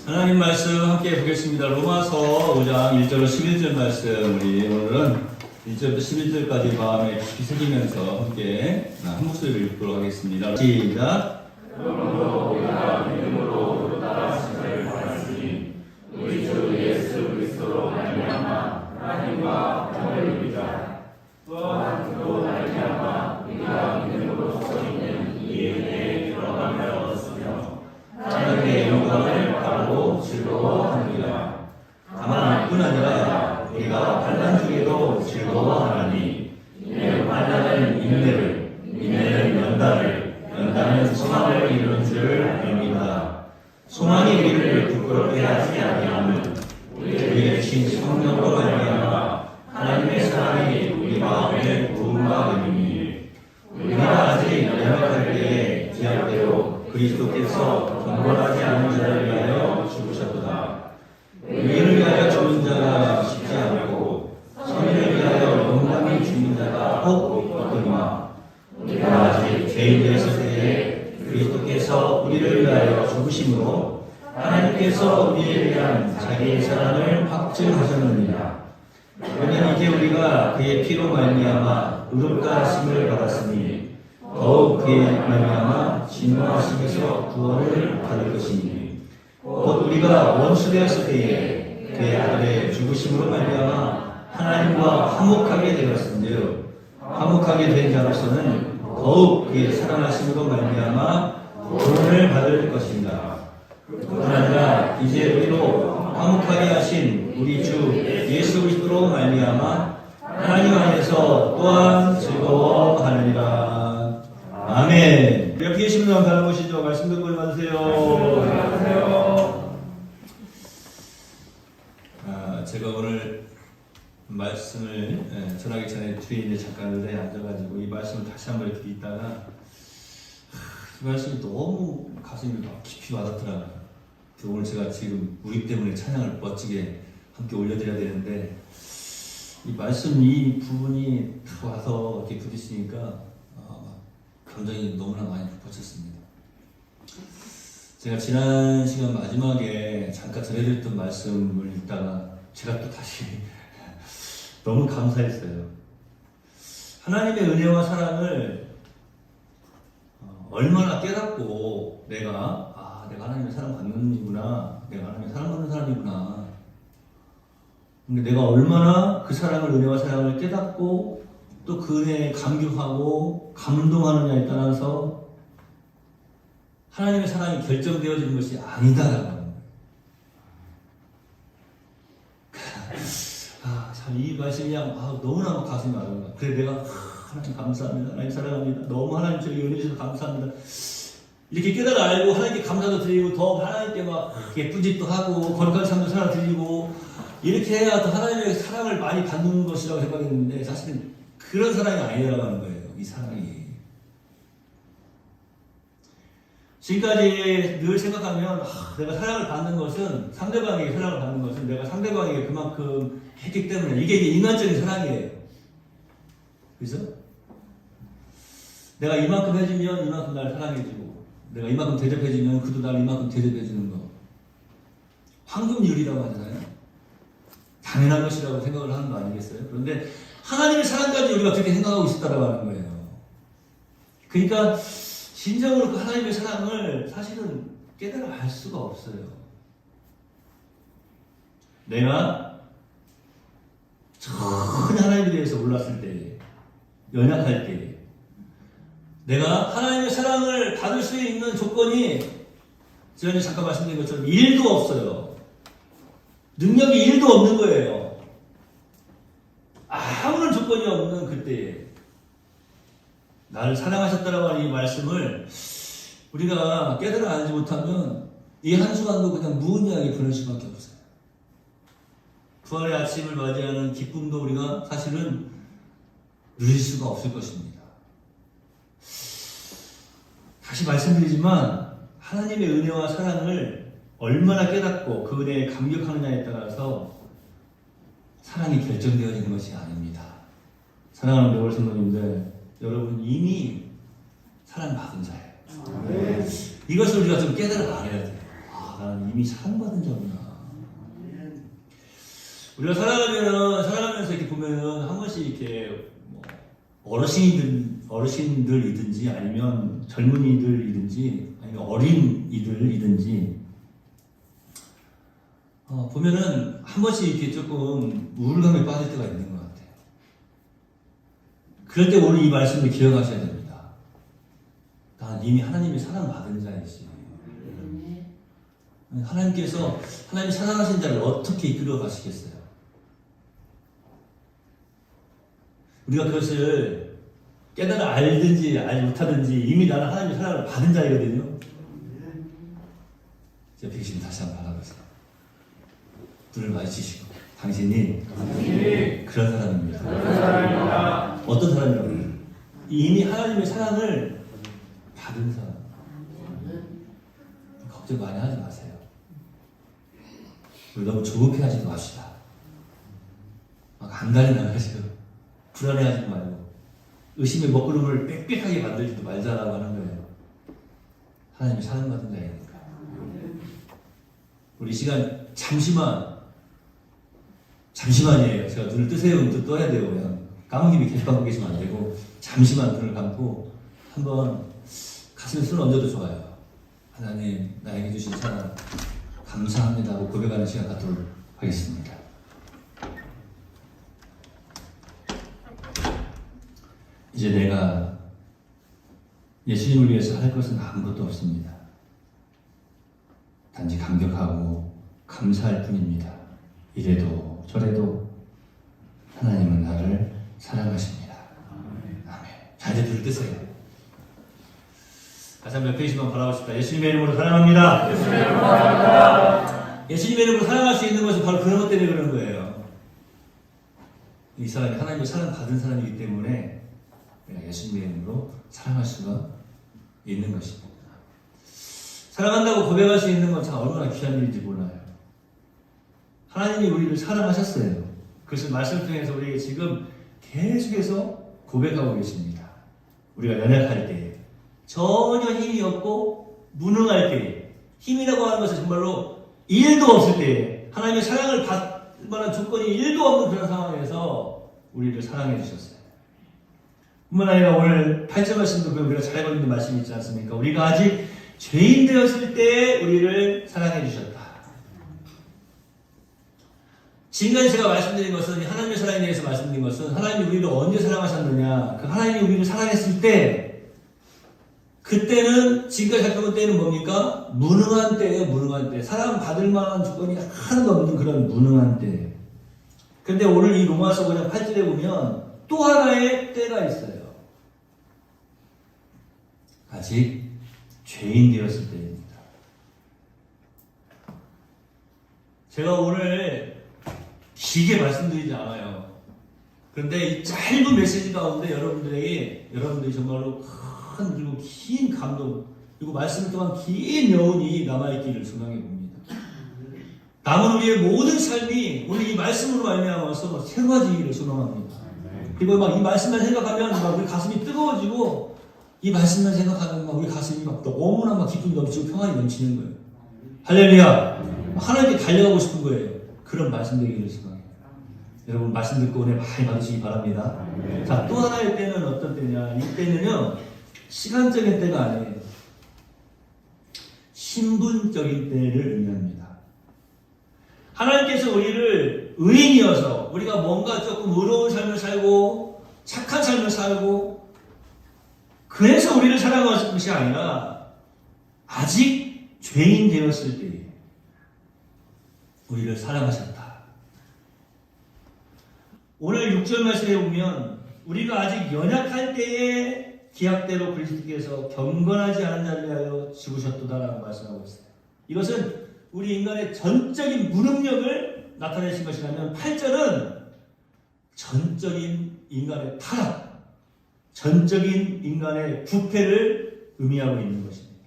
하나님 말씀 함께 보겠습니다. 로마서 5장 1절로 11절 말씀, 우리 오늘은 1절부터 11절까지 마음에 깊이 새기면서 함께 한 목소리를 읽도록 하겠습니다. 시작. 그러므로 우리가 믿음으로 따라하심을 받았으니 우리 주 예수 그리스도로 말미암아 하나님과 평을 누리자. 또한 그로 말미암아 우리가 믿음으로 서 있는 이 은혜에 들어가며 얻었으며 하나님의 영광을 바라고 즐거워하느니라. 다만 뿐 아니라 우리가 환난 중에도 즐거워하나니, 이는 환난은 인내를, 인내는 연단을, 연단은 소망을 이루는 줄 압니다. 소망이 우리를 부끄럽게 하지 아니하면 우리의 신 성령으로 말미암아 하나님의 사랑이 우리 마음에 부음과 되니, 우리가 아직 연약할 때에 기약대로 그리스도께서 경건하지 않은 자를 위하여 죽으셨도다. 의인을 위하여 죽은 자가 쉽지 않고 선인을 위하여 용감히 죽는 자가 혹 없거니와, 우리가 아직 죄인 되었을 때에 그리스도께서 우리를 위하여 죽으심으로 하나님께서 우리에 대한 자기의 사랑을 확증하셨느니라. 그러면 이제 우리가 그의 피로 말미암아 의롭다 하심을 받았으니 더욱 그의 말미암아 진노하심에서 구원을 받을 것이니, 곧 우리가 원수 되었을 때에 그의 아들의 죽으심으로 말미암아 하나님과 화목하게 되었은즉, 화목하게 된 자로서는 더욱 그의 사랑하심으로 말미암아 구원을 받을 것입니다. 뿐 아니라 이제 우리로 화목하게 하신 우리 주 예수 그리스도로 말미암아 하나님 안에서 또한 즐거워하느니라. 아멘. 옆에 계신 분 바라보시죠. 말씀 듣고 받으세요. 제가 오늘 말씀을 전하기 전에 뒤에 있는 잠깐에 앉아가지고 이 말씀을 다시 한번 이렇게 읽다가 이 말씀이 너무 가슴이 막 깊이 와닿더라고요. 오늘 제가 지금 우리 때문에 찬양을 멋지게 함께 올려드려야 되는데, 이 말씀 이 부분이 딱 와서 이렇게 부딪히니까 감정이 너무나 많이 북받쳤습니다. 제가 지난 시간 마지막에 잠깐 전해드렸던 말씀을 읽다가 제가 또 다시 너무 감사했어요. 하나님의 은혜와 사랑을 얼마나 깨닫고 내가 하나님의 사랑 받는이구나, 내가 하나님의 사랑 받는 사람이구나. 근데 내가 얼마나 그 사랑을, 은혜와 사랑을 깨닫고 또 그 은혜에 감격하고 감동하느냐에 따라서 하나님의 사랑이 결정되어지는 것이 아니다라는 거예요. 참 이 말씀이 그냥 너무나 가슴이 아프다. 그래 내가 하나님 감사합니다. 하나님 사랑합니다. 너무 하나님 저에게 은혜 주셔서 감사합니다. 이렇게 깨달아 알고 하나님께 감사도 드리고 더 하나님께 막 예쁜 짓도 하고 거룩한 삶도 살아 드리고 이렇게 해야 더 하나님의 사랑을 많이 받는 것이라고 생각했는데, 사실은 그런 사랑이 아니라고 하는 거예요. 이 사랑이. 지금까지 늘 생각하면 내가 사랑을 받는 것은, 상대방에게 사랑을 받는 것은 내가 상대방에게 그만큼 했기 때문에 이게 인간적인 사랑이에요. 그죠? 내가 이만큼 해주면 이만큼 날 사랑해주고, 내가 이만큼 대접해주면 그도 날 이만큼 대접해주는 거. 황금률이라고 하잖아요. 당연한 것이라고 생각을 하는 거 아니겠어요? 그런데 하나님의 사랑까지 우리가 그렇게 생각하고 있었다고 하는 거예요. 그러니까 진정으로 그 하나님의 사랑을 사실은 깨달아 알 수가 없어요. 내가 전혀 하나님에 대해서 몰랐을 때, 연약할 때, 내가 하나님의 사랑을 받을 수 있는 조건이 제가 잠깐 말씀드린 것처럼 1도 없어요. 능력이 1도 없는 거예요. 아무런 조건이 없는 그때에 나를 사랑하셨다라고 하는 이 말씀을 우리가 깨달아 알지 못하면 이 한순간도 그냥 무의미하게 보낼 수밖에 없어요. 부활의 아침을 맞이하는 기쁨도 우리가 사실은 누릴 수가 없을 것입니다. 다시 말씀드리지만 하나님의 은혜와 사랑을 얼마나 깨닫고 그 은혜에 감격하느냐에 따라서 사랑이 결정되어지는 것이 아닙니다. 사랑하는 매월 성도님들, 여러분 이미 사랑받은 자예요. 이것을 우리가 좀 깨달아 알아야 돼요. 나는 이미 사랑받은 자구나. 우리가 살아가면서 이렇게 보면은 한 번씩 이렇게 뭐 어르신들이든지 아니면 젊은이들이든지 아니면 어린이들이든지 보면은 한 번씩 이렇게 조금 우울감에 빠질 때가 있는 것 같아요. 그럴 때 오늘 이 말씀을 기억하셔야 됩니다. 난 이미 하나님의 사랑받은 자이지. 하나님께서 하나님이 사랑하신 자를 어떻게 이끌어 가시겠어요? 우리가 그것을 깨달아 알든지 알지 못하든지 이미 나는 하나님의 사랑을 받은 자이거든요. 옆에 계신 다시 한번 바라보세요. 눈을 마주치시고 당신이 그런 사람입니다. 어떤 사람이라고요? 이미 하나님의 사랑을 받은 사람. 걱정 많이 하지 마세요. 우리 너무 조급해하지도 맙시다. 막 안달이 나가지고 불안해하지 말고 의심의 먹구름을 빽빽하게 만들지도 말자라고 하는 거예요. 하나님이 사랑받은 자이니까. 우리 시간 잠시만이에요. 제가 눈을 뜨세요. 눈 떠야 돼요. 그냥 까먹님이 계속 감고 계시면 안 되고 잠시만 눈을 감고 한번 가슴에 손을 얹어도 좋아요. 하나님 나에게 주신 사랑 감사합니다 하고 고백하는 시간 갖도록 하겠습니다. 이제 내가 예수님을 위해서 할 것은 아무것도 없습니다. 단지 감격하고 감사할 뿐입니다. 이래도 저래도 하나님은 나를 사랑하십니다. 아멘. 자, 이제 불 뜨세요. 다시 한번 옆에 계시면 바라보십시다. 예수님의 이름으로 사랑합니다. 예수님의 이름으로 사랑합니다. 예수님의 이름으로 사랑할 수 있는 것은 바로 그런 것 때문에 그런 거예요. 이 사람이 하나님의 사랑받은 사람이기 때문에 내가 예수님의 이름으로 사랑할 수가 있는 것입니다. 사랑한다고 고백할 수 있는 건 참 얼마나 귀한 일인지 몰라요. 하나님이 우리를 사랑하셨어요. 그것을 말씀을 통해서 우리에게 지금 계속해서 고백하고 계십니다. 우리가 연약할 때에, 전혀 힘이 없고 무능할 때에, 힘이라고 하는 것은 정말로 1도 없을 때에, 하나님의 사랑을 받을 만한 조건이 1도 없는 그런 상황에서 우리를 사랑해 주셨어요. 뿐만 아니라 오늘 8절 말씀도 보면 우리가 잘 걸리는 말씀이 있지 않습니까? 우리가 아직 죄인 되었을 때 우리를 사랑해 주셨다. 지금까지 제가 말씀드린 것은, 하나님의 사랑에 대해서 말씀드린 것은, 하나님이 우리를 언제 사랑하셨느냐, 그 하나님이 우리를 사랑했을 때, 그때는, 지금까지 살펴본 때는 뭡니까? 무능한 때예요. 무능한 때. 사랑받을 만한 조건이 하나도 없는 그런 무능한 때. 근데 오늘 이 로마서 5장 8절에 보면 또 하나의 때가 있어요. 아직 죄인 되었을 때입니다. 제가 오늘 길게 말씀드리지 않아요. 그런데 이 짧은 메시지 가운데 여러분들이 정말로 큰 그리고 긴 감동, 그리고 말씀 동안 긴 여운이 남아있기를 소망해 봅니다. 남은 우리의 모든 삶이 오늘 이 말씀으로 말미암아서 새로워지기를 소망합니다. 그리고 막 이 말씀만 생각하면 막 우리 가슴이 뜨거워지고, 이 말씀만 생각하면 막 우리 가슴이 막 너무나 막 기쁨이 넘치고 평안이 넘치는 거예요. 할렐루야! 하나님께 달려가고 싶은 거예요. 그런 말씀 되기를 소망해요. 여러분 말씀 듣고 은혜 많이 받으시기 바랍니다. 자, 또 하나의 때는 어떤 때냐? 이 때는요, 시간적인 때가 아니에요. 신분적인 때를 의미합니다. 하나님께서 우리를 의인이어서, 우리가 뭔가 조금 의로운 삶을 살고 착한 삶을 살고 그래서 우리를 사랑하신 것이 아니라 아직 죄인 되었을 때에 우리를 사랑하셨다. 오늘 6절 말씀에 보면 우리가 아직 연약할 때에 기약대로 그리스도께서 경건하지 않은 자를 위하여 죽으셨도다라고 말씀하고 있어요. 이것은 우리 인간의 전적인 무능력을 나타내신 것이라면, 8절은 전적인 인간의 타락, 전적인 인간의 부패를 의미하고 있는 것입니다.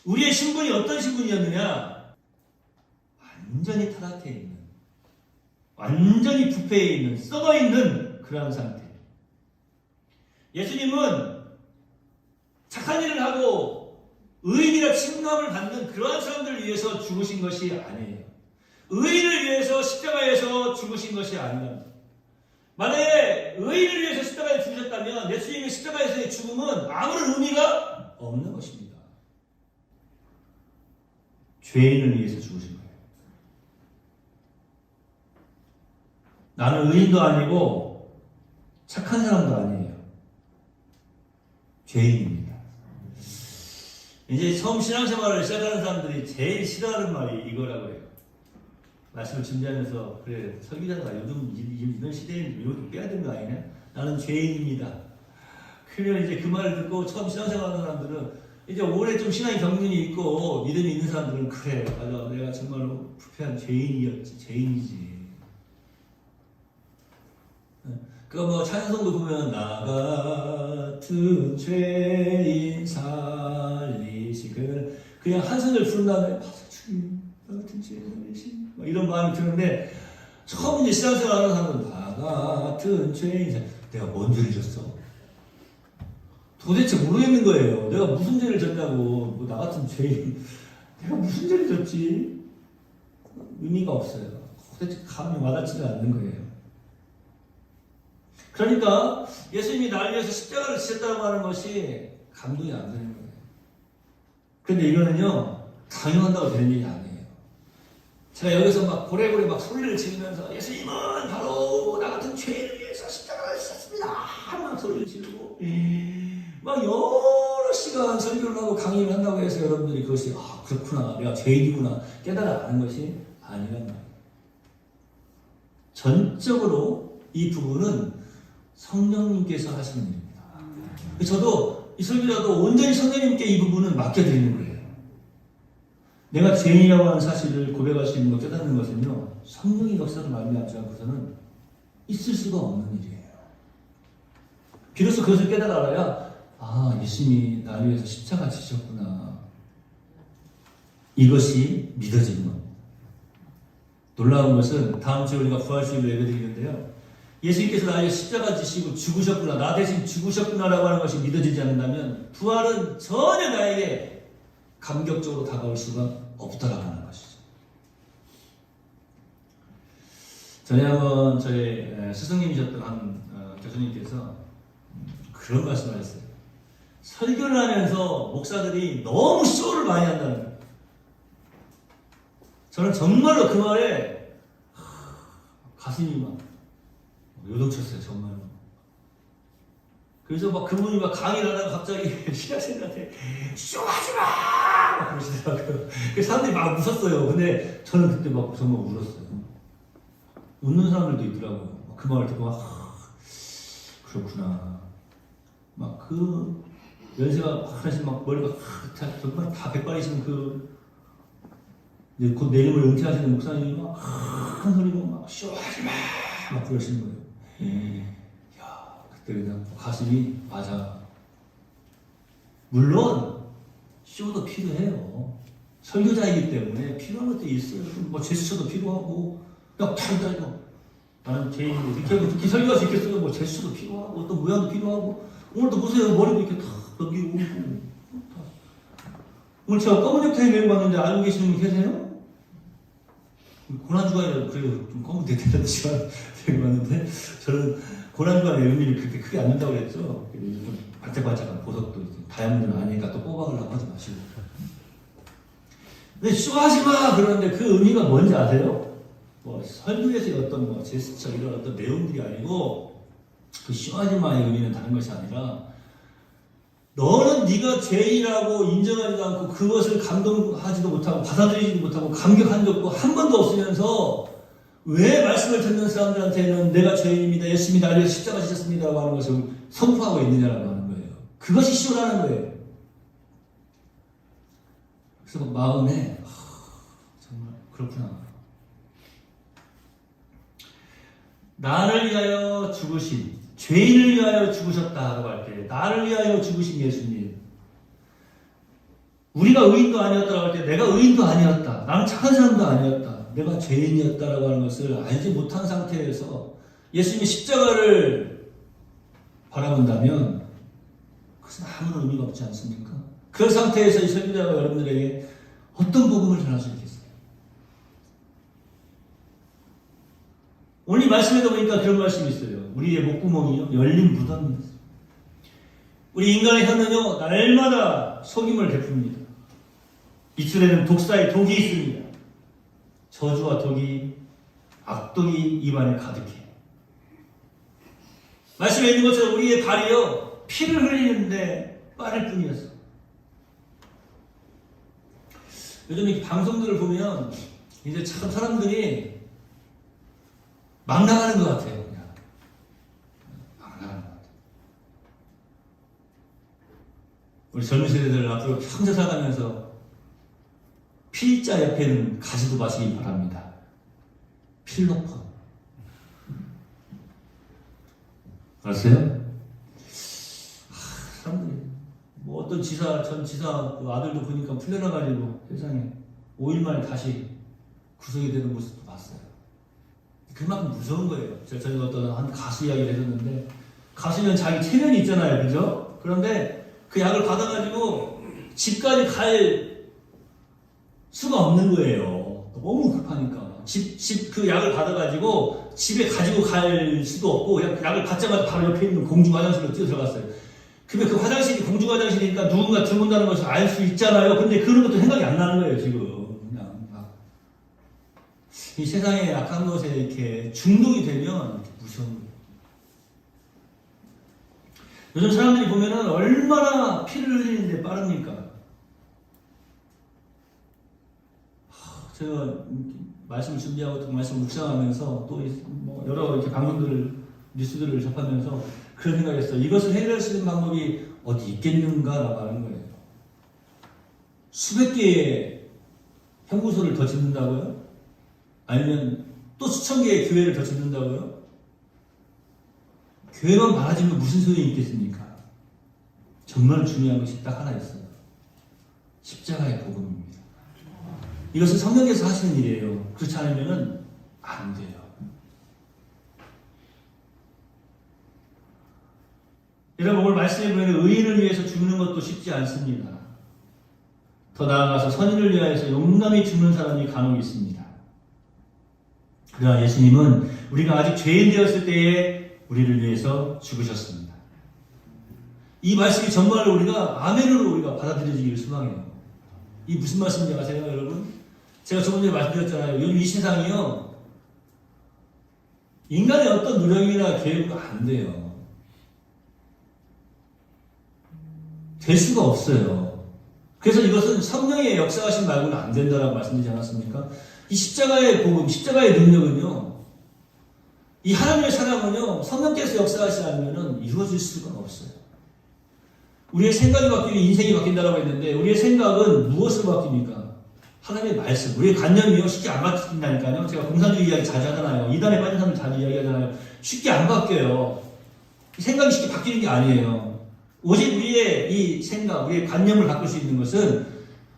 우리의 신분이 어떤 신분이었느냐? 완전히 타락해 있는, 완전히 부패해 있는, 썩어 있는 그러한 상태. 예수님은 착한 일을 하고 의인이라 칭함을 받는 그러한 사람들을 위해서 죽으신 것이 아니에요. 의인을 위해서 십자가에서 죽으신 것이 아닙니다. 만약에 의인을 위해서 십자가에 죽으셨다면 예수님의 십자가에서의 죽음은 아무런 의미가 없는 것입니다. 죄인을 위해서 죽으신 거예요. 나는 의인도 아니고 착한 사람도 아니에요. 죄인입니다. 이제 처음 신앙생활을 시작하는 사람들이 제일 싫어하는 말이 이거라고 해요. 말씀을 준비하면서 그래 설교자가 요즘 이런 시대에 이것도 빼야 되는 거 아니냐? 나는 죄인입니다. 그러면 이제 그 말을 듣고 처음 신앙생활하는 사람들은 이제 오래 좀 신앙의 경륜이 있고 믿음이 있는 사람들은 그래 맞아 내가 정말로 부패한 죄인이지. 그거 뭐 찬송도 보면 나 같은 죄인 살리시 그냥 한 손을 부른 다음에 주님 나 같은 죄인 살리시 이런 마음이 드는데 처음 이제 신앙생활 하는 사람은 나 같은 죄인 내가 뭔 죄를 졌어? 도대체 모르겠는 거예요. 내가 무슨 죄를 졌냐고 뭐 나 같은 죄인 내가 무슨 죄를 졌지? 의미가 없어요. 도대체 감이 와닿지가 않는 거예요. 그러니까 예수님이 나를 위해서 십자가를 지셨다고 하는 것이 감동이 안 되는 거예요. 근데 이거는요 당연한다고 되는 일이 아니에요. 제가 여기서 막 고래고래 막 소리를 지르면서 예수님은 바로 나 같은 죄인을 위해서 십자가를 지셨습니다 막 소리를 지르고 막 여러 시간 설교를 하고 강의를 한다고 해서 여러분들이 그것이 그렇구나 내가 죄인이구나 깨달아 아는 것이 아니란 말이에요. 전적으로 이 부분은 성령님께서 하시는 일입니다. 저도 이 설교자도 온전히 성령님께 이 부분을 맡겨드리는 거예요. 내가 죄인이라고 하는 사실을 고백할 수 있는 것, 깨닫는 것은요 성령의 역사를 말미암지 않고서는 있을 수가 없는 일이에요. 비로소 그것을 깨달아 알아야 예수님이 나를 위해서 십자가 지셨구나 이것이 믿어지는 겁니다. 놀라운 것은 다음 주에 우리가 부활주일로 예배드리는데요 예수님께서 나를 십자가 지시고 죽으셨구나 나 대신 죽으셨구나라고 하는 것이 믿어지지 않는다면 부활은 전혀 나에게 감격적으로 다가올 수가 없다라고 하는 것이죠. 전에 한번 저희 스승님이셨던 한 교수님께서 그런 말씀을 하셨어요. 설교를 하면서 목사들이 너무 쇼를 많이 한다는 거예요. 저는 정말로 그 말에 가슴이 막 요동쳤어요. 정말로. 그래서 막 그분이 막 강의를 하다가 갑자기 신학생들한테 쇼하지 마! 막 그러시더라고요. 사람들이 막 웃었어요. 근데 저는 그때 막 정말 울었어요. 웃는 사람들도 있더라고요. 그 말을 듣고 그렇구나. 막 그 연세가 하나씩 막 머리가 정말 다 백발이신 이제 곧 내일을 은퇴하시는 목사님이 막 큰 소리로 막 쇼하지 마! 막 그러시는 거예요. 그때 그냥 가슴이 맞아. 물론 쇼도 필요해요. 설교자이기 때문에 필요한 것도 있어요. 뭐 제스처도 필요하고 그냥 다르다고 나는 개인이 이렇게 설교할 수 있겠어요. 뭐 제스처도 필요하고 또 모양도 필요하고 오늘도 보세요. 머리도 이렇게 다 넘기고 오늘 제가 검은 넥타이 메고 왔는데 알고 계시는 분 계세요? 고난주간에 그래도 좀 검은 넥타이 시간 메고 왔는데 저는 고난주간에 의미를 그렇게 크게 안 든다고 그랬죠. 좀 반짝반짝한 보석도 다이아몬드는 아니니까 또 뽑아가려고 하지 마시고. 근데 쇼하지 마! 그러는데 그 의미가 뭔지 아세요? 뭐 설교에서의 어떤 뭐 제스처 이런 어떤 내용들이 아니고 그 쇼하지 마의 의미는 다른 것이 아니라 너는 네가 죄인이라고 인정하지도 않고 그것을 감동하지도 못하고 받아들이지도 못하고 감격한 적도 한 번도 없으면서 왜 말씀을 듣는 사람들한테는 내가 죄인입니다. 예수님이 나를 위해서 십자가 지셨습니다라고 하는 것을 선포하고 있느냐라고 하는 거예요. 그것이 쇼라는 거예요. 그래서 마음에 정말 그렇구나. 나를 위하여 죽으신 죄인을 위하여 죽으셨다라고 할 때 나를 위하여 죽으신 예수님 우리가 의인도 아니었다라고 할 때 내가 의인도 아니었다. 나는 착한 사람도 아니었다. 내가 죄인이었다라고 하는 것을 알지 못한 상태에서 예수님이 십자가를 바라본다면 그것은 아무런 의미가 없지 않습니까? 그 상태에서 이 설교자가 여러분들에게 어떤 복음을 전할 수 있겠어요? 오늘 말씀에도 보니까 그런 말씀이 있어요. 우리의 목구멍이요 열린 무덤입니다. 우리 인간의 혀는요 날마다 속임을 베풉니다. 입술에는 독사의 독이 있습니다. 저주와 독이 악독이 입안에 가득해. 말씀에 있는 것처럼 우리의 발이요 피를 흘리는데 빠를 뿐이었어. 요즘 이 방송들을 보면 이제 참 사람들이 막 나가는 것 같아요. 그냥 막 나가는 것 같아요. 우리 젊은 세대들 앞으로 평생 살아가면서 필자 옆에는 가지도 마시기 바랍니다. 필로폰. 알았어요? 사람들이 뭐 어떤 지사, 전 지사 그 아들도 보니까 풀려나가지고 세상에 5일 만에 다시 구속이 되는 모습도 봤어요. 그만큼 무서운 거예요. 제가 어떤 한 가수 이야기를 해줬는데 가수는 자기 체면이 있잖아요, 그죠? 그런데 그 약을 받아가지고 집까지 갈 수가 없는 거예요. 너무 급하니까. 그 약을 받아가지고 집에 가지고 갈 수도 없고 그냥 그 약을 받자마자 바로 옆에 있는 공중 화장실로 뛰어 들어갔어요. 근데 그 화장실이 공중 화장실이니까 누군가 들어온다는 것을 알 수 있잖아요. 근데 그런 것도 생각이 안 나는 거예요, 지금. 그냥 막. 이 세상의 약한 것에 이렇게 중독이 되면 무서운 거예요. 요즘 사람들이 보면은 얼마나 피를 흘리는데 빠릅니까? 제가 말씀을 준비하고 또 말씀을 묵상하면서 또 뭐 여러 이렇게 방송들을 뉴스들을 접하면서 그런 생각했어요. 이것을 해결할 수 있는 방법이 어디 있겠는가라고 하는 거예요. 수백 개의 형구소를 더 짓는다고요? 아니면 또 수천 개의 교회를 더 짓는다고요? 교회만 많아지면 무슨 소용이 있겠습니까? 정말 중요한 것이 딱 하나 있어요. 십자가의 복음입니다. 이것은 성령께서 하시는 일이에요. 그렇지 않으면 안 돼요. 여러분 오늘 말씀해 보면 의인을 위해서 죽는 것도 쉽지 않습니다. 더 나아가서 선인을 위하여서 용감히 죽는 사람이 간혹 있습니다. 그러나 예수님은 우리가 아직 죄인 되었을 때에 우리를 위해서 죽으셨습니다. 이 말씀이 정말로 우리가 아멘으로 우리가 받아들여지기를 소망해요. 이 무슨 말씀인지 아세요, 여러분? 제가 저번에 말씀드렸잖아요. 요즘 이 세상이요, 인간의 어떤 노력이나 계획으로 안 돼요. 될 수가 없어요. 그래서 이것은 성령의 역사하심 말고는 안 된다라고 말씀드리지 않았습니까? 이 십자가의 복음, 십자가의 능력은요, 이 하나님의 사랑은요, 성령께서 역사하시지 않으면 이루어질 수가 없어요. 우리의 생각이 바뀌면 인생이 바뀐다라고 했는데, 우리의 생각은 무엇으로 바뀝니까? 하나님의 말씀, 우리의 관념이요, 쉽게 안 바뀐다니까요. 제가 공산주의 이야기 자주 하잖아요. 이단에 빠진 사람 자주 이야기하잖아요. 쉽게 안 바뀌어요. 생각이 쉽게 바뀌는 게 아니에요. 오직 우리의 이 생각, 우리의 관념을 바꿀 수 있는 것은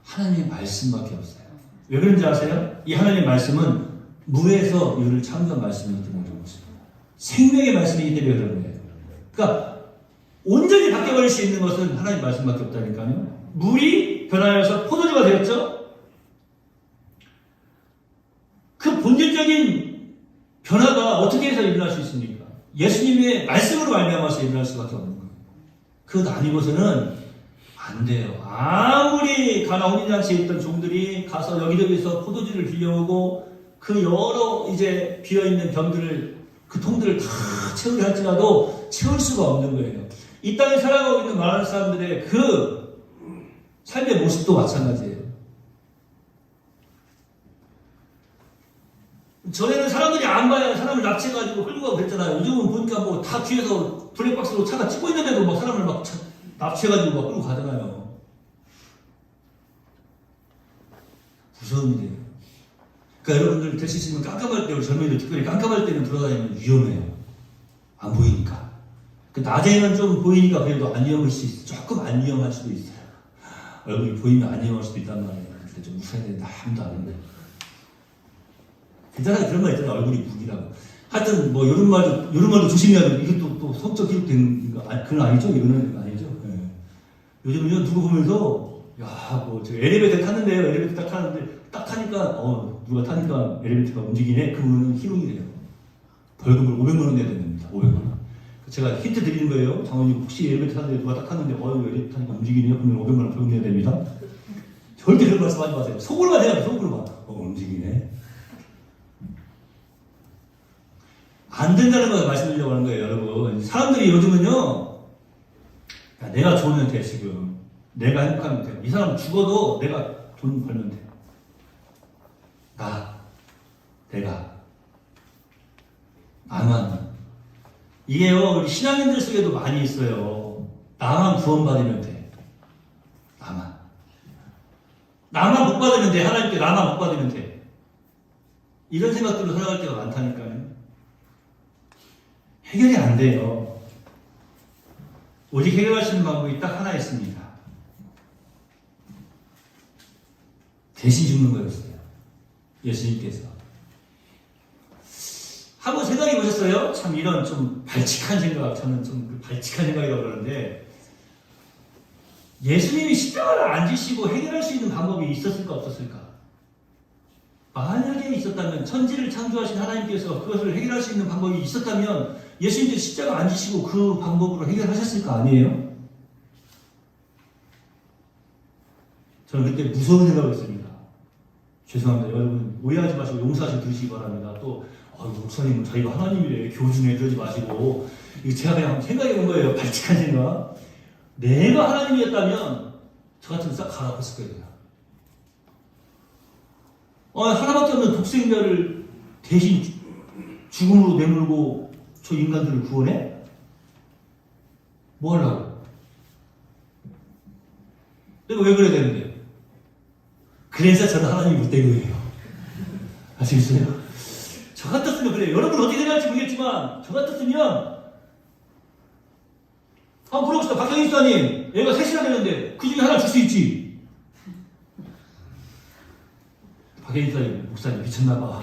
하나님의 말씀밖에 없어요. 왜 그런지 아세요? 이 하나님의 말씀은 무에서 유를 창조한 말씀이기 때문에 그런 것입니다. 생명의 말씀이기 때문에 그런 거예요. 그러니까 온전히 바뀌어버릴 수 있는 것은 하나님의 말씀밖에 없다니까요. 물이 변하여서 포도주가 되었죠? 그 본질적인 변화가 어떻게 해서 일어날 수 있습니까? 예수님의 말씀으로 말미암아서 일어날 수밖에 없는 거예요. 그것 아니고서는 안 돼요. 아무리 가나 혼인잔치에 있던 종들이 가서 여기저기서 포도주를 빌려오고 그 여러 이제 비어있는 병들을 그 통들을 다 채우려 할지라도 채울 수가 없는 거예요. 이 땅에 살아가고 있는 많은 사람들의 그 삶의 모습도 마찬가지예요. 전에는 사람들이 안 봐야 사람을 납치해가지고 끌고 가고 그랬잖아요. 요즘은 보니까 뭐 다 뒤에서 블랙박스로 차가 찍고 있는데도 막 사람을 막 납치해가지고 막 끌고 가잖아요. 무서운 일이에요. 그러니까 여러분들 될 수 있으면 깜깜할 때, 우리 젊은이들 특별히 깜깜할 때는 돌아다니면 위험해요. 안 보이니까. 그 낮에는 좀 보이니까 그래도 안 위험할 수 있어요. 조금 안 위험할 수도 있어요. 얼굴이 보이면 안 위험할 수도 있단 말이에요. 근데 좀 무서워야 되는데 아무도 안 오는데. 괜찮아요. 그런 말 있잖아요. 얼굴이 무기라고. 하여튼 뭐 이런 말도 조심해야 돼요. 이것도 또 성적 기록된 거 그건 아니죠? 이거는 아니죠. 네. 요즘은요, 누구 보면서, 야, 뭐, 저 엘리베이터 탔는데요. 엘리베이터 딱 타는데, 딱 타니까, 누가 타니까 엘리베이터가 움직이네? 그러면 희롱이 돼요. 벌금을 500만원 내야 됩니다. 500만원. 제가 힌트 드리는 거예요. 장모님, 혹시 엘리베이터 타는데 누가 딱 탔는데, 엘리베이터 타니까 움직이네요? 그러면 500만원 벌금 내야 됩니다. 절대 그런 말씀 하지 마세요. 속으로만 해요, 속으로만. 움직이네. 안 된다는 걸 말씀드리려고 하는 거예요, 여러분. 사람들이 요즘은요, 야, 내가 좋으면 돼, 지금. 내가 행복하면 돼. 이 사람 죽어도 내가 돈 벌면 돼. 나만. 이게요, 우리 신앙인들 속에도 많이 있어요. 나만 구원받으면 돼. 나만 못 받으면 돼. 하나님께 나만 못 받으면 돼. 이런 생각들로 살아갈 때가 많다니까요. 해결이 안 돼요. 오직 해결할 수 있는 방법이 딱 하나 있습니다. 대신 죽는 거였어요. 예수님께서. 한번 생각해 보셨어요? 참 이런 좀 발칙한 생각, 저는 좀 발칙한 생각이라고 그러는데, 예수님이 십자가를 안 지시고 해결할 수 있는 방법이 있었을까 없었을까? 만약에 있었다면, 천지를 창조하신 하나님께서 그것을 해결할 수 있는 방법이 있었다면 예수님께서 십자가 안 지시고 그 방법으로 해결하셨을 거 아니에요? 저는 그때 무서운 생각을 했습니다. 죄송합니다. 여러분 오해하지 마시고 용서하시고 들으시기 바랍니다. 또 목사님은 자기가 하나님이래 교주네 그러지 마시고, 이거 제가 그냥 생각해 본 거예요. 발칙한 생각. 내가 하나님이었다면 저 같으면 싹 갈아엎었을 거예요. 하나밖에 없는 독생자를 대신 죽음으로 내몰고 저 인간들을 구원해? 뭐 하려고? 내가 왜 그래야 되는데? 그래서 저는 하나님이 못 된 거예요. 아시겠어요? 저 같았으면 그래요. 여러분 어떻게 생각할지 모르겠지만 저 같았으면 한번 물어봅시다. 박형희 수사님, 얘가 셋이나 되는데 그 중에 하나 줄 수 있지? 박형희 수사님, 목사님 미쳤나봐.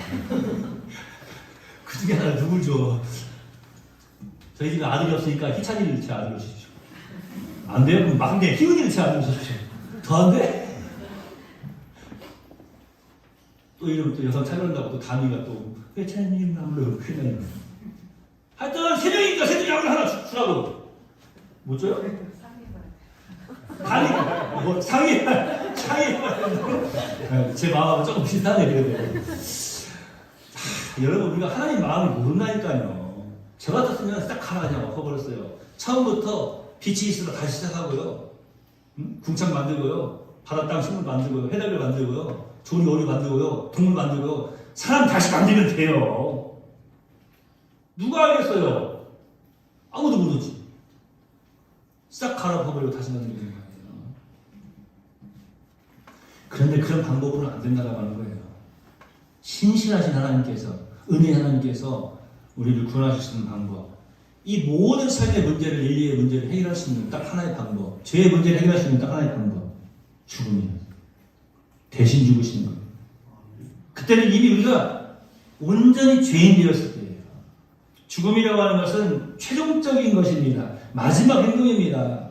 그 중에 하나 누굴 줘? 저희 집에 아들이 없으니까 희찬이를 제 아들로 주십시오. 안 돼요? 그럼 막내 희훈이를 제 아들로 주십시오. 더 안 돼? 또 이러면 또 여성 찾아온다고 또 담이가 또 회차님 아무래도 큰일 나요. 하여튼 세 명이니까 세 명이 아무나 하나 주라고. 못 줘요? 아니, 뭐 상의. 제 마음하고 조금 비슷하네 그래도. 여러분 우리가 하나님 마음을 모른다니까요. 저 같았으면 딱 하나 그냥 엎어버렸어요. 처음부터 빛이 있으러 다시 시작하고요. 궁창 만들고요. 바다 땅 식물 만들고요. 해답을 만들고요. 조리 오리 만들고요. 동물 만들고요. 사람 다시 만들면 돼요. 누가 알겠어요? 아무도 모르지. 싹 갈아엎어버리고 다시 만들면 되는 거예요. 그런데 그런 방법으로는 안 된다고 하는 거예요. 신실하신 하나님께서, 은혜 하나님께서 우리를 구원하실 수 있는 방법, 이 모든 삶의 문제를, 인류의 문제를 해결할 수 있는 딱 하나의 방법, 죄의 문제를 해결할 수 있는 딱 하나의 방법, 죽음이에요. 대신 죽으시는 거예요. 그때는 이미 우리가 온전히 죄인 되었을 때예요. 죽음이라고 하는 것은 최종적인 것입니다. 마지막 행동입니다.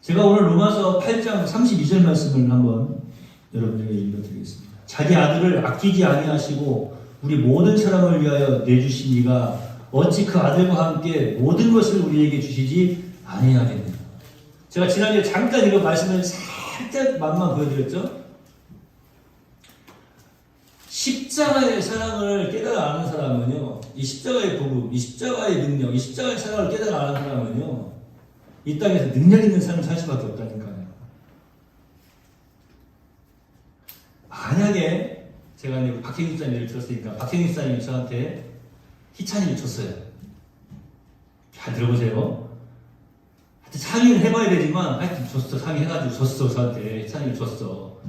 제가 오늘 로마서 8장 32절 말씀을 한번 여러분에게 읽어드리겠습니다. 자기 아들을 아끼지 아니하시고 우리 모든 사람을 위하여 내주신 이가 어찌 그 아들과 함께 모든 것을 우리에게 주시지 아니하겠느냐. 제가 지난주에 잠깐 이거 말씀을 살짝 맛만 보여드렸죠. 십자가의 사랑을 깨달아 아는 사람은요, 이 십자가의 복음, 이 십자가의 능력, 이 십자가의 사랑을 깨달아 아는 사람은요, 이 땅에서 능력 있는 삶을 살 수밖에 없다니까요. 만약에 제가 이제 박형희 집사님 예를 들었으니까 박형희 집사님이 저한테 희찬이를 줬어요. 잘 들어보세요. 하여튼 상의를 해봐야 되지만 하여튼 줬어. 상의해가지고 줬어. 저한테 희찬이를 줬어.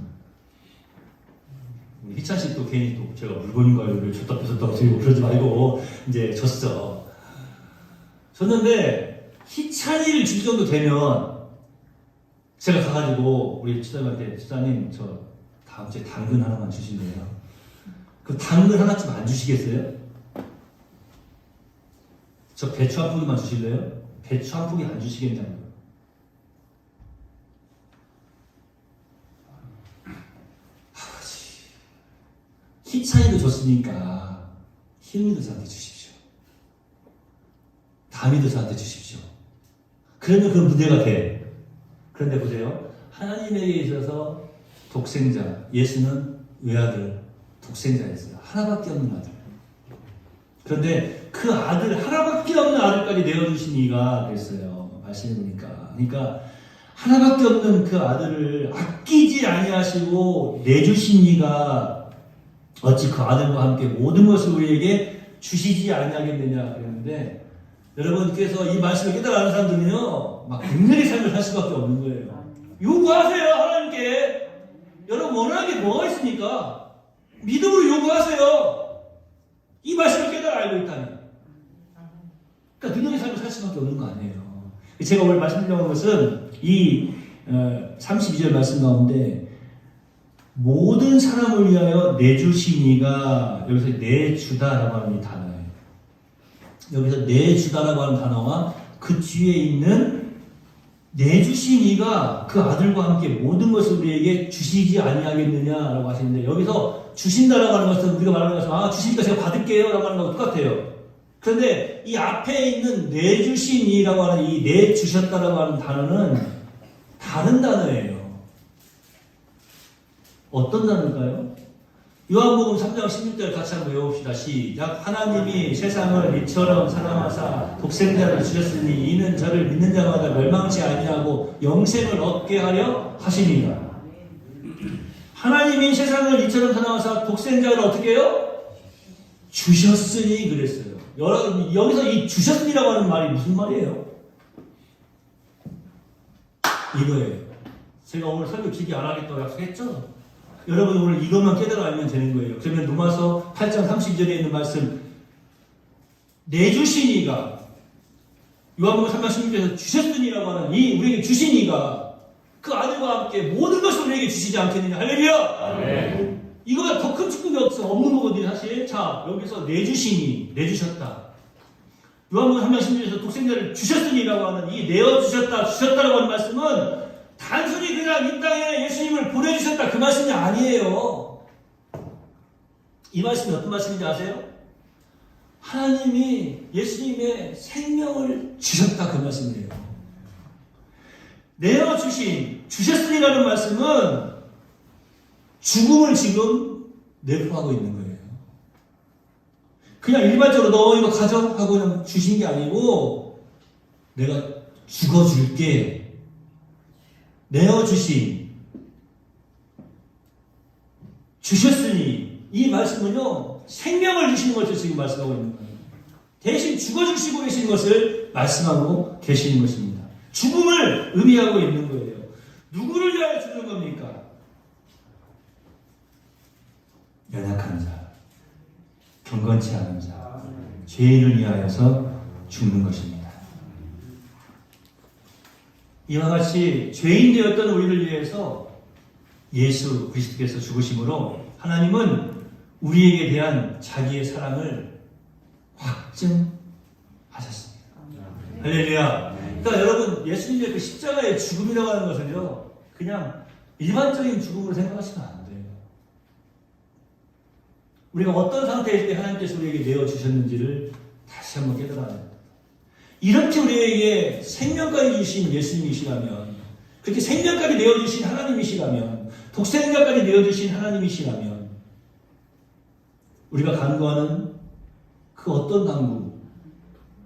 우리 희찬 씨 또 괜히 또 제가 물건인가요? 줬다 뺏었다고 들고 그러지 말고 이제 줬어. 줬는데 희찬이를 줄 정도 되면 제가 가가지고 우리 집사님한테 집사님 저 다음 주에 당근 하나만 주실래요? 그 당근 하나쯤 안 주시겠어요? 저 배추 한 포기만 주실래요? 배추 한 포기 안 주시겠냐고요. 아버지, 희차이도 줬으니까 희은이도 저한테 주십시오. 다미도 저한테 주십시오. 그러면 그 무대가 돼. 그런데 보세요. 하나님에게 있어서 독생자, 예수는 외아들, 독생자였어요. 하나밖에 없는 아들. 그런데 그 아들, 하나밖에 없는 아들까지 내어주신 이가 됐어요. 말씀해 보니까. 그러니까 하나밖에 없는 그 아들을 아끼지 아니하시고 내주신 이가 어찌 그 아들과 함께 모든 것을 우리에게 주시지 아니하겠느냐 그랬는데, 여러분께서 이 말씀을 깨달아가는 사람들은요, 막 극렬히 삶을 살 수밖에 없는 거예요. 요구하세요, 하나님께. 여러분 원하는 게 뭐가 있습니까? 믿음으로 요구하세요. 이 말씀을 깨달아 알고 있다면. 그러니까 능력의 삶을 살 수밖에 없는 거 아니에요. 제가 오늘 말씀드리려는 것은 이 32절 말씀 가운데 모든 사람을 위하여 내주시니가, 여기서 내주다라고 하는 이 단어예요. 여기서 내주다라고 하는 단어와 그 뒤에 있는 내주시니가 그 아들과 함께 모든 것을 우리에게 주시지 아니하겠느냐라고 하시는데, 여기서 주신다라고 하는 것은 우리가 말하는 것은 주시니까 제가 받을게요 라고 하는 것과 똑같아요. 그런데 이 앞에 있는 내주시니라고 하는 이 내주셨다라고 하는 단어는 다른 단어예요. 어떤 단어일까요? 요한복음 3장 16절 같이 한번 외워봅시다. 시작. 하나님이 세상을 이처럼 사랑하사 독생자를 주셨으니 이는 저를 믿는 자마다 멸망치 아니하고 영생을 얻게 하려 하심이라. 하나님이 세상을 이처럼 사랑하사 독생자를 어떻게 해요? 주셨으니 그랬어요. 여기서 이 주셨으니라고 하는 말이 무슨 말이에요? 이거예요. 제가 오늘 설교 길게 안 하겠다고 약속했죠? 여러분 오늘 이것만 깨달아 알면 되는 거예요. 그러면 로마서 8장 32절에 있는 말씀, 내주시니가, 요한복음 3장 16절에서 주셨으니라고 하는 이 우리에게 주시니가 그 아들과 함께 모든 것을 우리에게 주시지 않겠느냐. 할렐루야. 아멘. 이거보다 더 큰 축복이 없는 거거든요, 사실. 자, 여기서 내주시니, 내주셨다. 요한복음 3장 16절에서 독생자를 주셨으니라고 하는 이 내어주셨다, 주셨다라고 하는 말씀은 단순히 그냥 이 땅에 예수님을 보내주셨다 그 말씀이 아니에요. 이 말씀이 어떤 말씀인지 아세요? 하나님이 예수님의 생명을 주셨다 그 말씀이에요. 내어주신, 주셨으니라는 말씀은 죽음을 지금 내포하고 있는 거예요. 그냥 일반적으로 너 이거 가져 하고 그냥 주신 게 아니고 내가 죽어줄게. 내어주신, 주셨으니, 이 말씀은요 생명을 주시는 것을 지금 말씀하고 있는 거예요. 대신 죽어주시고 계신 것을 말씀하고 계시는 것입니다. 죽음을 의미하고 있는 거예요. 누구를 위하여 죽는 겁니까? 연약한 자, 경건치 않은 자, 죄인을 위하여서 죽는 것입니다. 이와 같이 죄인 되었던 우리를 위해서 예수 그리스도께서 죽으심으로 하나님은 우리에게 대한 자기의 사랑을 확증하셨습니다. 할렐루야. 그러니까 여러분 예수님의 그 십자가의 죽음이라고 하는 것은요 그냥 일반적인 죽음으로 생각하시면 안 돼요. 우리가 어떤 상태일 때 하나님께서 우리에게 내어주셨는지를 다시 한번 깨달아야 합니다. 이렇게 우리에게 생명까지 주신 예수님이시라면, 그렇게 생명까지 내어주신 하나님이시라면, 독생자까지 내어주신 하나님이시라면, 우리가 간구하는 그 어떤 간구,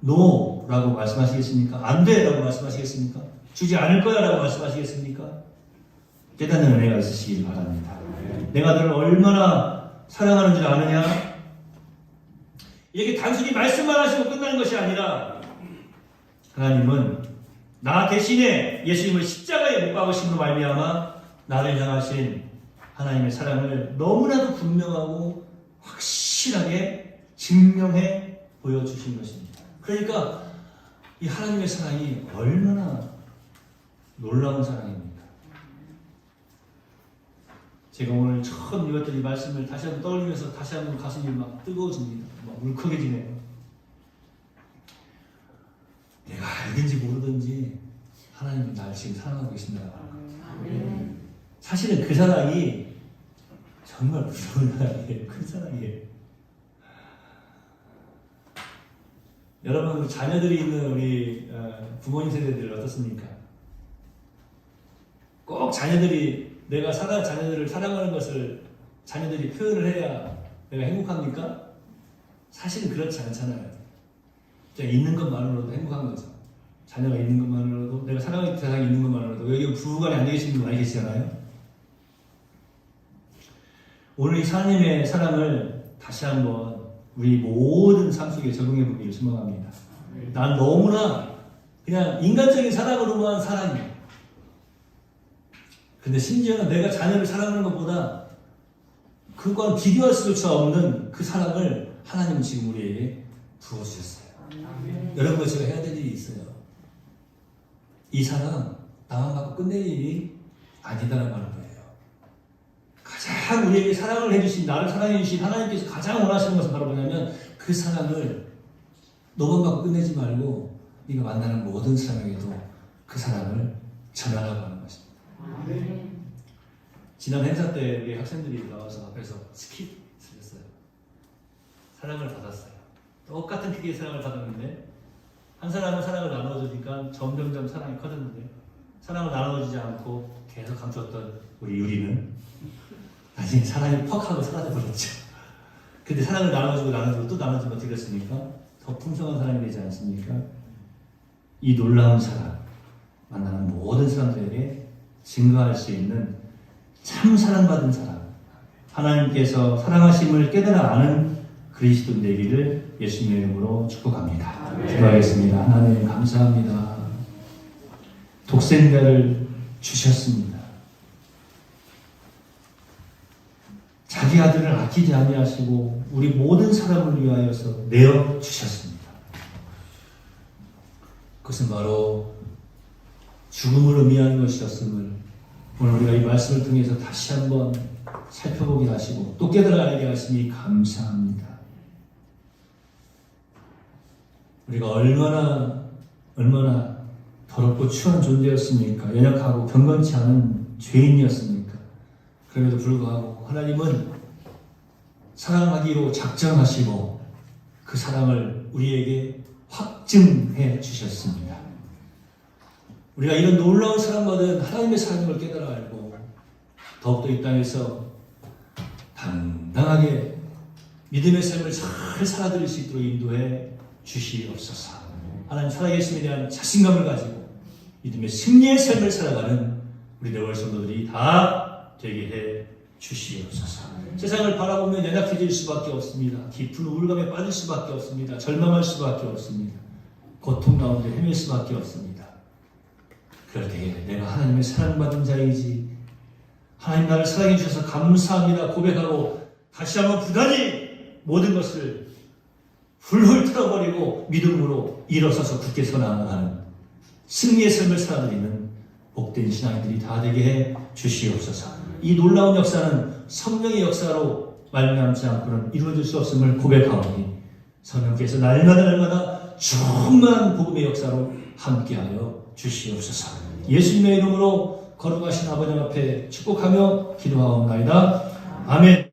NO라고 말씀하시겠습니까? 안 돼! 라고 말씀하시겠습니까? 주지 않을 거야! 라고 말씀하시겠습니까? 깨닫는 은혜가 있으시길 바랍니다. 내가 너를 얼마나 사랑하는 줄 아느냐? 이게 단순히 말씀만 하시고 끝나는 것이 아니라 하나님은 나 대신에 예수님을 십자가에 못 박으심으로 말미암아 나를 향하신 하나님의 사랑을 너무나도 분명하고 확실하게 증명해 보여주신 것입니다. 그러니까 이 하나님의 사랑이 얼마나 놀라운 사랑입니까? 제가 오늘 처음 읽었던 이 말씀을 다시 한번 떠올리면서 다시 한번 가슴이 막 뜨거워집니다. 막 울컥해지네요. 내가 알든지 모르든지 하나님은 나를 지금 사랑하고 계신다. 사실은 그 사랑이 정말 무서운 사랑이에요. 큰 사랑이에요. 여러분, 우리 자녀들이 있는 우리 부모님 세대들 어떻습니까? 꼭 자녀들이 내가 자녀들을 사랑하는 것을 자녀들이 표현을 해야 내가 행복합니까? 사실은 그렇지 않잖아요. 그냥 있는 것만으로도 행복한 거죠. 자녀가 있는 것만으로도, 내가 사랑하는 대상이 있는 것만으로도. 여기 부부간에 앉아 계신 분 많이 계시잖아요. 오늘 이 하나님의 사랑을 다시 한번 우리 모든 삶 속에 적용해 보기를 소망합니다. 난 너무나 그냥 인간적인 사랑으로만 사랑해. 근데 심지어는 내가 자녀를 사랑하는 것보다 그거와 비교할 수조차 없는 그 사랑을 하나님은 지금 우리에게 부어주셨어요. 여러분과 제가 해야 될 일이 있어요. 이 사랑 나만 갖고 끝낼 일이 아니다라고 하는 거예요. 가장 우리에게 사랑을 해주신, 나를 사랑해 주신 하나님께서 가장 원하시는 것은 바로 뭐냐면 그 사랑을 너만 갖고 끝내지 말고 네가 만나는 모든 사람에게도 그 사랑을 전하라고 하는 것입니다. 지난 행사 때 우리 학생들이 나와서 앞에서 스킷을 했어요. 사랑을 받았어요. 똑같은 크기의 사랑을 받았는데 한 사람은 사랑을 나눠주니까 점점점 사랑이 커졌는데 사랑을 나눠주지 않고 계속 감췄던 우리 유리는 나중에 사랑이 퍽 하고 사라져버렸죠. 근데 사랑을 나눠주고 또 나눠주면 어떻게 됐습니까? 더 풍성한 사랑이 되지 않습니까? 이 놀라운 사랑, 만나는 모든 사람들에게 증거할 수 있는 참 사랑받은 사랑, 하나님께서 사랑하심을 깨달아 아는 그리스도 되기를 예수님의 이름으로 축복합니다. 기도하겠습니다. 하나님 감사합니다. 독생자를 주셨습니다. 자기 아들을 아끼지 아니하시고 우리 모든 사람을 위하여서 내어 주셨습니다. 그것은 바로 죽음을 의미하는 것이었음을 오늘 우리가 이 말씀을 통해서 다시 한번 살펴보게 하시고 또 깨달아가게 하시니 감사합니다. 우리가 얼마나 더럽고 추한 존재였습니까? 연약하고 경건치 않은 죄인이었습니까? 그럼에도 불구하고 하나님은 사랑하기로 작정하시고 그 사랑을 우리에게 확증해 주셨습니다. 우리가 이런 놀라운 사랑받은 하나님의 사랑을 깨달아 알고 더욱더 이 땅에서 당당하게 믿음의 삶을 잘 살아드릴 수 있도록 인도해 주시옵소서. 하나님 살아계심에 대한 자신감을 가지고 믿음의 승리의 삶을 살아가는 우리 레월 성도들이 다 되게 해 주시옵소서. 세상을 바라보면 연약해질 수밖에 없습니다. 깊은 우울감에 빠질 수밖에 없습니다. 절망할 수밖에 없습니다. 고통 가운데 헤맬 수밖에 없습니다. 그럴 때에 내가 하나님의 사랑받은 자이지, 하나님 나를 사랑해 주셔서 감사합니다 고백하고 다시 한번 부단히 모든 것을 훌훌 털어버리고 믿음으로 일어서서 굳게 서나가는 승리의 삶을 살아드리는 복된 신앙인들이 다 되게 해 주시옵소서. 이 놀라운 역사는 성령의 역사로 말미암지 않고는 이루어질 수 없음을 고백하오니 성령께서 날마다 충만한 복음의 역사로 함께하여 주시옵소서. 예수님의 이름으로 거룩하신 아버지 앞에 축복하며 기도하옵나이다. 아멘.